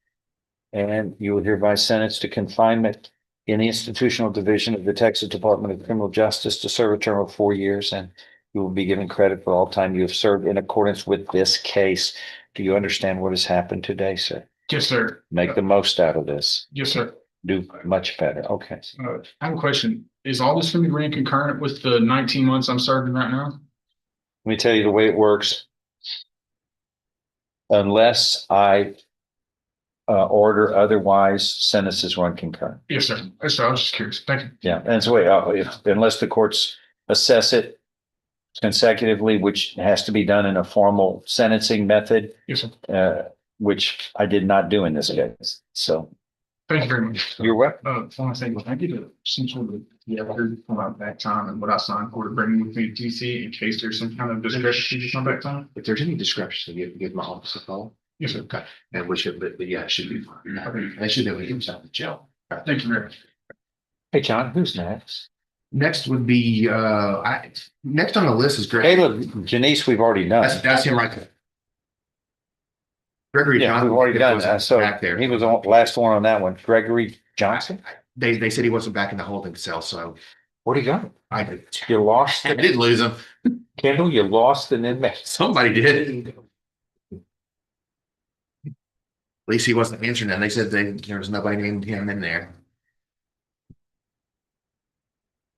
and you will hereby sentenced to confinement in the institutional division of the Texas Department of Criminal Justice to serve a term of 4 years, and you will be given credit for all time you have served in accordance with this case. Do you understand what has happened today, sir? Yes, sir. Make the most out of this. Yes, sir. Do much better. Okay. I have a question. Is all this going to be ran concurrent with the 19 months I'm serving right now? Let me tell you the way it works. Unless I order otherwise, sentences run concurrent. Yes, sir. Yes, sir. I was just curious. Thank you. Yeah, and so unless the courts assess it consecutively, which has to be done in a formal sentencing method. Yes, sir. Which I did not do in this case. So thank you very much. You're welcome. I want to say thank you to essentially the ever from my back time and what I signed for to bring with me to DC in case there's some kind of discrepancy with my back time. If there's any discrepancy, give my office a call. Yes, sir. Okay. And we should, but yeah, it should be fine. They should be able to get himself to jail. Thank you very much. Hey, John, who's next? Next would be, next on the list is Greg. Caleb, Janice, we've already done. That's him right there. Gregory Yeah, Johnson. we've already done that. So back there. he was the last one on that one. Gregory Johnson? They said he wasn't back in the holding cell, so Where'd he go? I You lost I did lose him. Kendall, you lost an inmate. Somebody did. At least he wasn't answering them. They said there was nobody named him in there.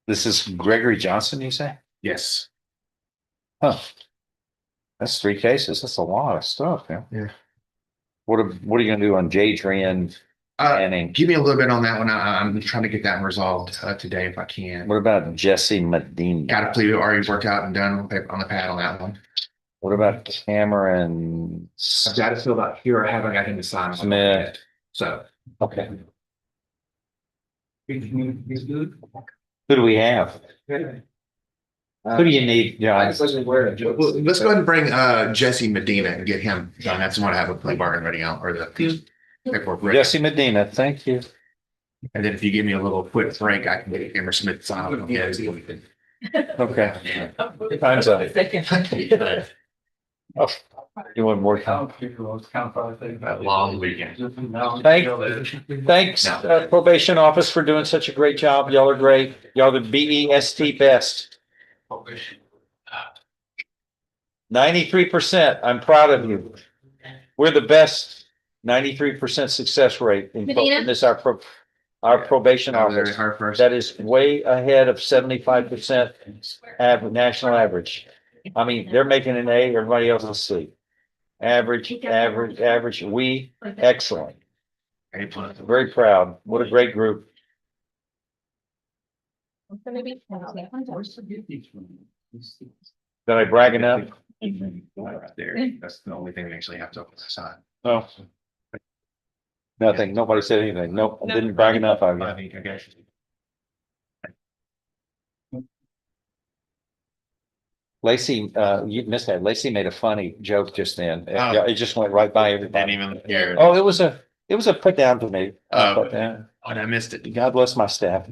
This is Gregory Johnson, you say? Yes. Huh. That's 3 cases. That's a lot of stuff. Yeah. What are you gonna do on Jadrian Manning? Give me a little bit on that one. I'm trying to get that one resolved today if I can. What about Jesse Medina? Got a plea already worked out and done on the pad on that one. What about Cameron I've got it filled out here. I haven't got him to sign. Smith? So. Okay. Who do we have? Who do you need? Yeah, Let's go ahead and bring Jesse Medina and get him done. That's the one I have a plea bargain ready on, or the paperwork ready. Jesse Medina, thank you. And then if you give me a little quick break, I can get Amber Smith signed on. Yeah. Okay. Time's up. Oh, you want more time? Long weekend. Thanks, probation office, for doing such a great job. Y'all are great. Y'all are the BEST best. 93%. I'm proud of you. We're the best. 93% success rate in Medina? this, our probation That was very office. hard for us. That is way ahead of 75% national average. I mean, they're making an A, everybody else is C. Average, average, average. We, excellent. A plus. Very proud. What a great group. There. Did I brag enough? That's the only thing we actually have to open this on. No. Nothing. Nobody said anything. Nope, I didn't brag enough of you. I think I guess. Lacey, you missed that. Lacey made a funny joke just then. Oh. It just went right by Didn't everybody. even hear. Oh, it was a put down to me. Oh. But, Oh, and I missed it. God bless my staff.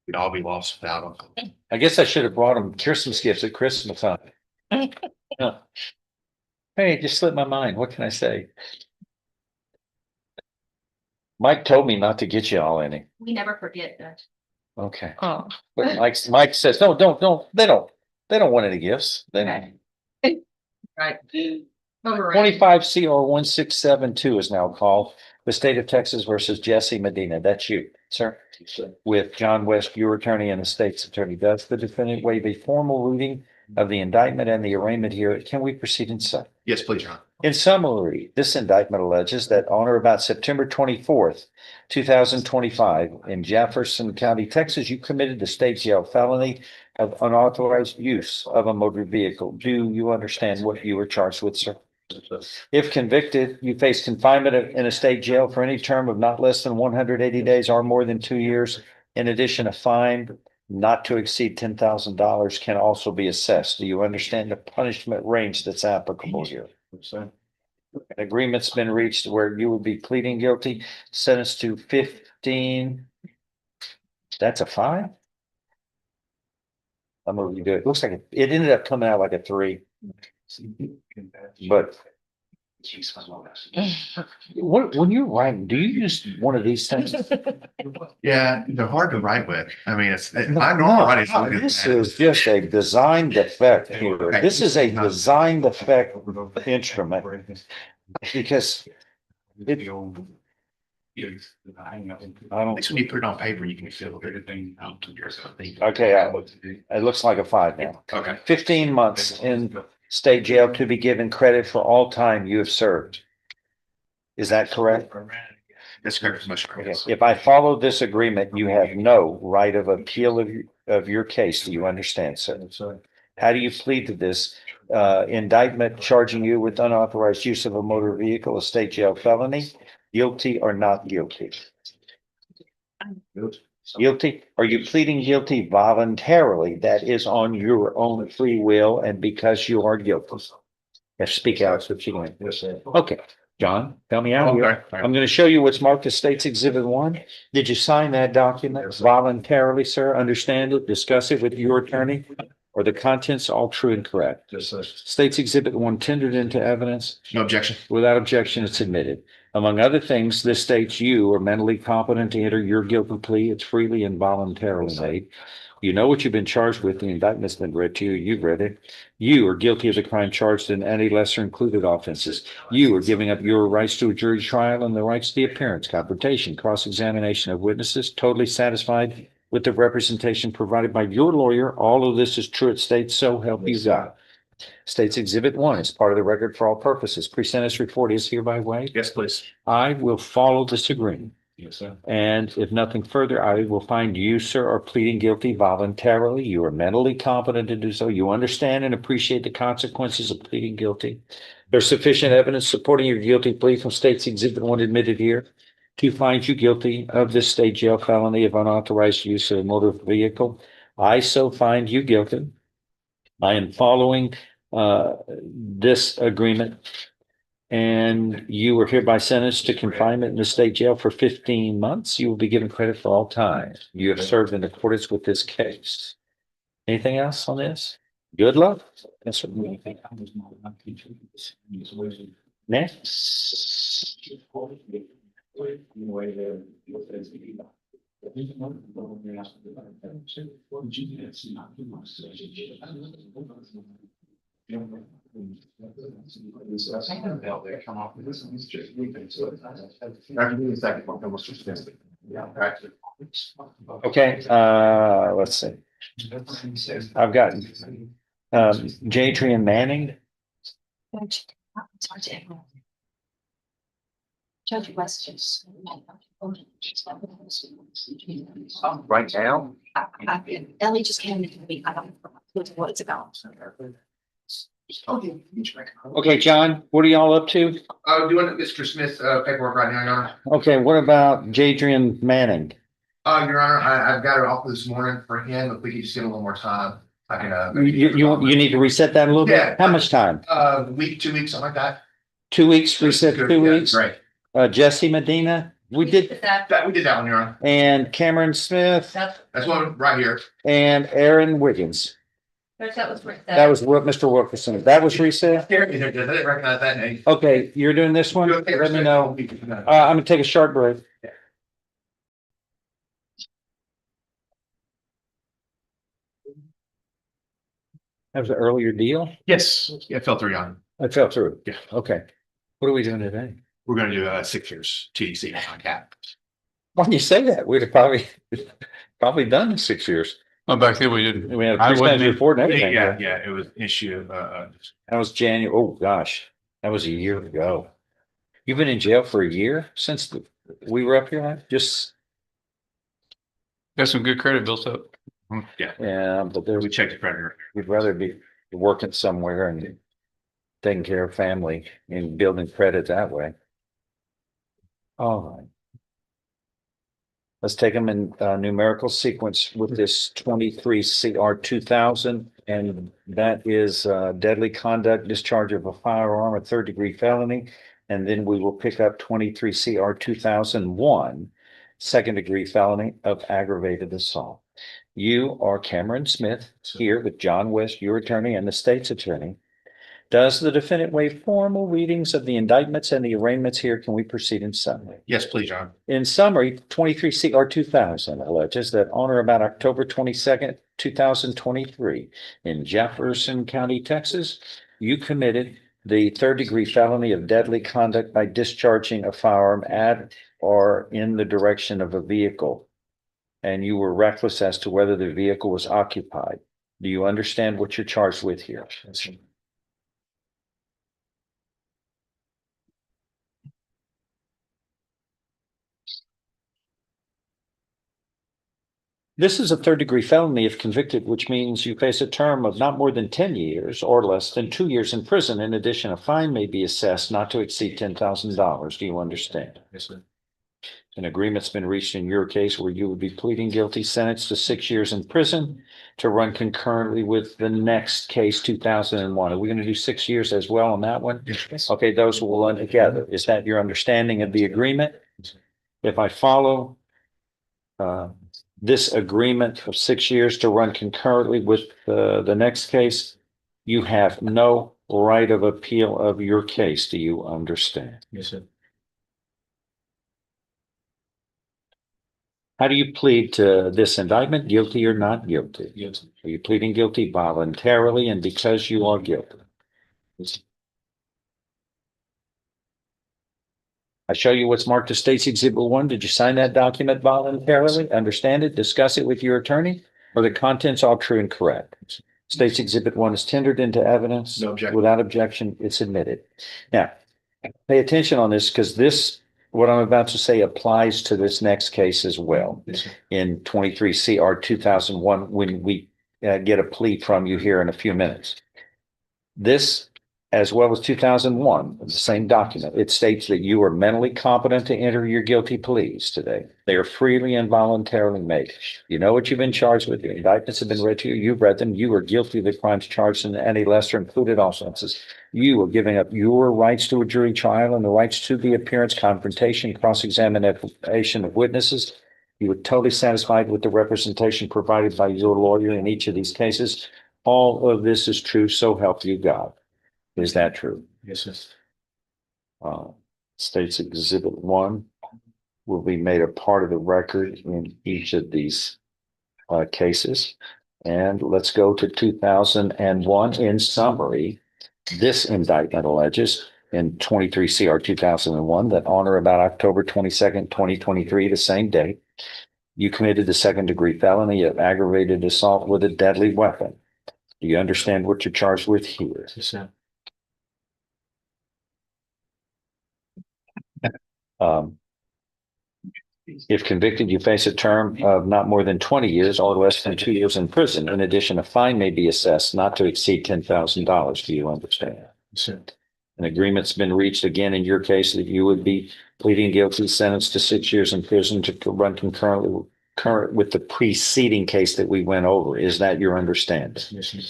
We'd all be lost without them. I guess I should have brought them Christmas gifts at Christmas time. Yeah. Hey, it just slipped my mind. What can I say? Mike told me not to get you all any. We never forget that. Okay. Oh. But Mike says, no, don't. They don't want any gifts. They don't. Right. Override. 25 CR 1672 is now called the state of Texas versus Jesse Medina. That's you, sir. With John West, your attorney and the state's attorney. Does the defendant waive a formal reading of the indictment and the arraignment here? Can we proceed in summary? Yes, please, John. In summary, this indictment alleges that on or about September 24th, 2025, in Jefferson County, Texas, you committed the state jail felony of unauthorized use of a motor vehicle. Do you understand what you were charged with, sir? If convicted, you face confinement in a state jail for any term of not less than 180 days or more than 2 years. In addition, a fine not to exceed $10,000 can also be assessed. Do you understand the punishment range that's applicable here? An agreement's been reached where you would be pleading guilty, sentenced to 15. That's a fine? I'm gonna redo it. It looks like it ended up coming out like a 3. But when you're writing, do you use one of these things? Yeah, they're hard to write with. I mean, No, I'm normal writing. This is just a design defect here. This is a design defect instrument because it, At I don't, least when you put it on paper, you can feel it. okay, it looks like a 5 now. Okay. 15 months in state jail to be given credit for all time you have served. Is that correct? That's correct. Much Okay. correct. If I follow this agreement, you have no right of appeal of your case. Do you understand, sir? How do you plead to this indictment charging you with unauthorized use of a motor vehicle, a state jail felony? Guilty or not guilty? Guilty? Are you pleading guilty voluntarily? That is on your own free will and because you are guilty. Yes, speak out so you can. Okay, John, help me out here. Okay. I'm going to show you what's marked as State's Exhibit 1. Did you sign that document voluntarily, sir? Understand it, discuss it with your attorney? Or the contents all true and correct? State's Exhibit 1 tendered into evidence. No objection. Without objection, it's admitted. Among other things, this states you are mentally competent to enter your guilty plea. It's freely and voluntarily made. You know what you've been charged with. The indictment's been read to you. You've read it. You are guilty of the crime charged in any lesser included offenses. You are giving up your rights to a jury trial and the rights to the appearance, confrontation, cross-examination of witnesses, totally satisfied with the representation provided by your lawyer. All of this is true. It states so help you God. States Exhibit 1 is part of the record for all purposes. Pre-sentence report is hereby waived. Yes, please. I will follow this agreement. Yes, sir. And if nothing further, I will find you, sir, are pleading guilty voluntarily. You are mentally competent to do so. You understand and appreciate the consequences of pleading guilty. There's sufficient evidence supporting your guilty plea from States Exhibit 1 admitted here to find you guilty of this state jail felony of unauthorized use of a motor vehicle. I so find you guilty. I am following this agreement, and you are hereby sentenced to confinement in the state jail for 15 months. You will be given credit for all time you have served in accordance with this case. Anything else on this? Good luck. That's what we think. Next. Okay, let's see. I've got Jadrian Manning. Judge West's. Right now? Ellie just came to me. I don't know what it's about. Okay, John, what are y'all up to? Doing Mr. Smith's paperwork right now, Your Honor. Okay, what about Jadrian Manning? Your Honor, I've got it off this morning for him. If we could just give him a little more time, I can. You need to reset that a little Yeah. bit? How much time? Week, 2 weeks, something like that. 2 weeks, reset Good, 2 yeah, weeks? Great. Jesse Medina, we did, We did that one, Your Honor. and Cameron Smith That's one right here. and Aaron Wiggins. That was That was what Mr. Wilkerson, that was reset? Here, I didn't recognize that name. Okay, you're doing this one? Let me know. I'm gonna take a short break. That was an earlier deal? Yes, yeah, it fell through, Your Honor. I fell through. Yeah. Okay. What are we doing today? We're gonna do 6 years TDC on cap. Why do you say that? We'd have probably done in 6 years. Oh, back then we didn't. We had a I pre-sentence wouldn't- report and everything. Yeah, it was issue That was January. Oh, gosh, that was a year ago. You've been in jail for a year since we were up here, huh? Just, Got some good credit built up. yeah, but we checked the predator. we'd rather be working somewhere and taking care of family and building credit that way. All right. Let's take them in numerical sequence with this 23 CR 2000. And that is deadly conduct, discharge of a firearm, a third-degree felony. And then we will pick up 23 CR 2001, second-degree felony of aggravated assault. You are Cameron Smith here with John West, your attorney, and the state's attorney. Does the defendant waive formal readings of the indictments and the arraignments here? Can we proceed in summary? Yes, please, John. In summary, 23 CR 2000 alleges that on or about October 22nd, 2023, in Jefferson County, Texas, you committed the third-degree felony of deadly conduct by discharging a firearm at or in the direction of a vehicle, and you were reckless as to whether the vehicle was occupied. Do you understand what you're charged with here? This is a third-degree felony if convicted, which means you face a term of not more than 10 years or less than 2 years in prison. In addition, a fine may be assessed not to exceed $10,000. Do you understand? Yes, sir. An agreement's been reached in your case where you would be pleading guilty, sentenced to 6 years in prison to run concurrently with the next case, 2001. Are we going to do 6 years as well on that one? Yes. Okay, those will run together. Is that your understanding of the agreement? If I follow this agreement of 6 years to run concurrently with the next case, you have no right of appeal of your case. Do you understand? Yes, sir. How do you plead to this indictment? Guilty or not guilty? Yes. Are you pleading guilty voluntarily and because you are guilty? I show you what's marked as State's Exhibit 1. Did you sign that document voluntarily? Understand it? Discuss it with your attorney? Or the contents all true and correct? State's Exhibit 1 is tendered into evidence. No objection. Without objection, it's admitted. Now, pay attention on this because this, what I'm about to say, applies to this next case as well. Yes, sir. In 23 CR 2001, when we get a plea from you here in a few minutes. This, as well as 2001, the same document, it states that you are mentally competent to enter your guilty pleas today. They are freely and voluntarily made. You know what you've been charged with. The indictments have been read to you. You've read them. You are guilty of the crimes charged in any lesser included offenses. You are giving up your rights to a jury trial and the rights to the appearance, confrontation, cross-examination of witnesses. You were totally satisfied with the representation provided by your lawyer in each of these cases. All of this is true, so help you God. Is that true? Yes, sir. States Exhibit 1. will be made a part of the record in each of these cases. And let's go to 2001. In summary, this indictment alleges in 23 CR 2001 that on or about October 22nd, 2023, the same day, you committed the second-degree felony of aggravated assault with a deadly weapon. Do you understand what you're charged with here? Yes, sir. If convicted, you face a term of not more than 20 years or less than 2 years in prison. In addition, a fine may be assessed not to exceed $10,000. Do you understand? Yes, sir. An agreement's been reached again in your case that you would be pleading guilty, sentenced to 6 years in prison to run concurrently with the preceding case that we went over. Is that your understanding? Yes, sir.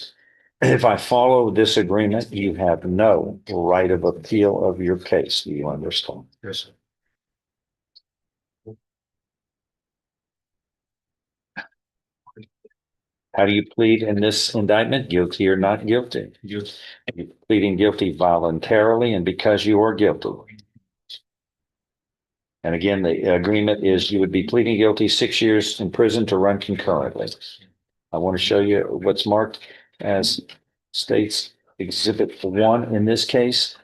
If I follow this agreement, you have no right of appeal of your case. Do you understand? Yes, sir. How do you plead in this indictment? Guilty or not guilty? You're You're pleading guilty voluntarily and because you are guilty. And again, the agreement is you would be pleading guilty 6 years in prison to run concurrently. I want to show you what's marked as State's Exhibit 1 in this case.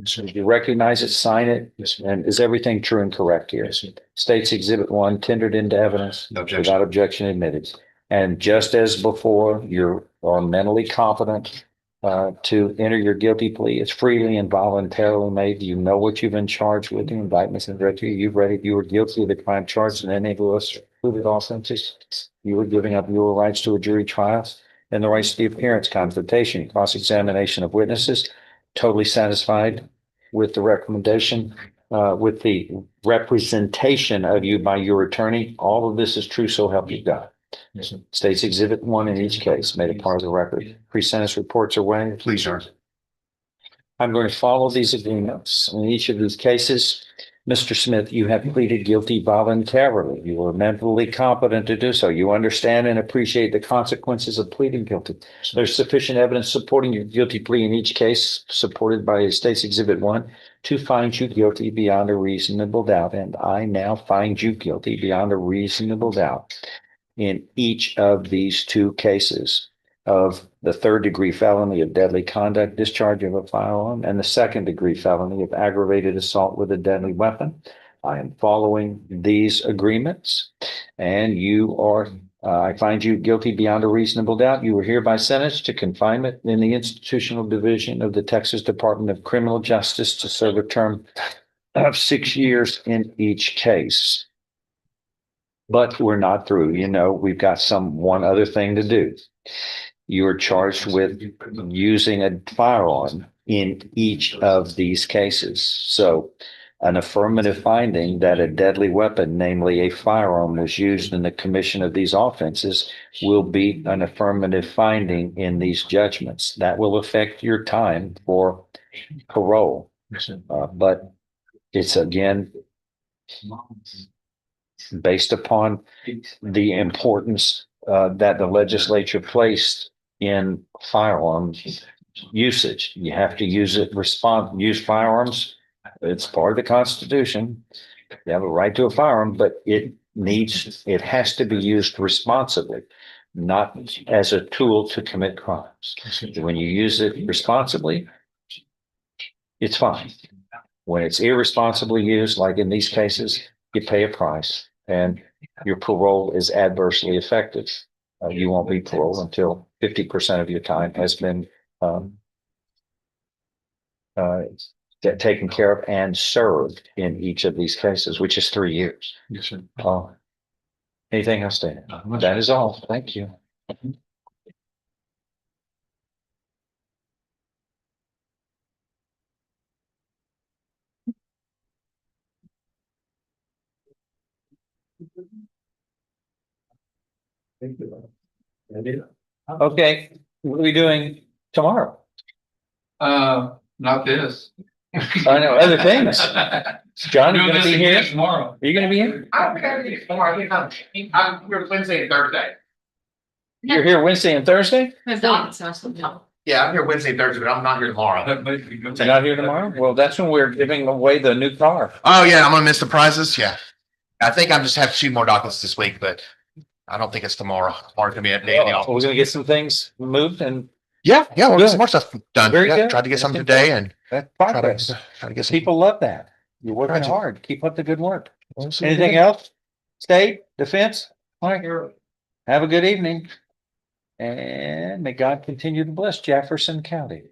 So you recognize it, sign it, Yes, sir. and is everything true and correct here? Yes, sir. State's Exhibit 1 tendered into evidence No objection. without objection admitted. And just as before, you are mentally competent to enter your guilty plea. It's freely and voluntarily made. You know what you've been charged with. The indictment's been read to you. You've read it. You were guilty of the crime charged in any of those included offenses. You were giving up your rights to a jury trial and the rights to the appearance, confrontation, cross-examination of witnesses. Totally satisfied with the recommendation, with the representation of you by your attorney. All of this is true, so help you God. Yes, sir. States Exhibit 1 in each case made a part of the record. Pre-sentence reports are waived. Please, sir. I'm going to follow these agreements. In each of these cases, Mr. Smith, you have pleaded guilty voluntarily. You were mentally competent to do so. You understand and appreciate the consequences of pleading guilty. There's sufficient evidence supporting your guilty plea in each case, supported by State's Exhibit 1, to find you guilty beyond a reasonable doubt. And I now find you guilty beyond a reasonable doubt in each of these two cases of the third-degree felony of deadly conduct, discharge of a firearm, and the second-degree felony of aggravated assault with a deadly weapon. I am following these agreements, and I find you guilty beyond a reasonable doubt. You were hereby sentenced to confinement in the institutional division of the Texas Department of Criminal Justice to serve a term of 6 years in each case. But we're not through. You know, we've got one other thing to do. You are charged with using a firearm in each of these cases. So an affirmative finding that a deadly weapon, namely a firearm, was used in the commission of these offenses will be an affirmative finding in these judgments. That will affect your time for parole. But it's again based upon the importance that the legislature placed in firearm usage. You have to use use firearms. It's part of the Constitution. You have a right to a firearm, but it has to be used responsibly, not as a tool to commit crimes. When you use it responsibly, it's fine. When it's irresponsibly used, like in these cases, you pay a price and your parole is adversely affected. You won't be paroled until 50% of your time has been taken care of and served in each of these cases, which is 3 years. Yes, sir. Anything else, Dan? That is all. Thank you. Okay, what are we doing tomorrow? Not this. I know, other things. John, you gonna be here? Tomorrow. Are you gonna be here? I'm here Wednesday and Thursday. You're here Wednesday and Thursday? His daughter's supposed to know. Yeah, I'm here Wednesday, Thursday, but I'm not here tomorrow. You're not here tomorrow? Well, that's when we're giving away the new car. Oh, yeah, I'm gonna miss the prizes. Yeah. I think I'm just have 2 more documents this week, but I don't think it's tomorrow. Tomorrow's gonna be a day in the We're office. gonna get some things moved and Yeah, we'll get Good. some more stuff done. Very Yeah, good. tried to get some That's today and that's try to, progress. try to get some. People love that. You're working Gotcha. hard. Keep up the good work. We'll see. Anything else? State, defense? All right. Have a good evening. And may God continue to bless Jefferson County.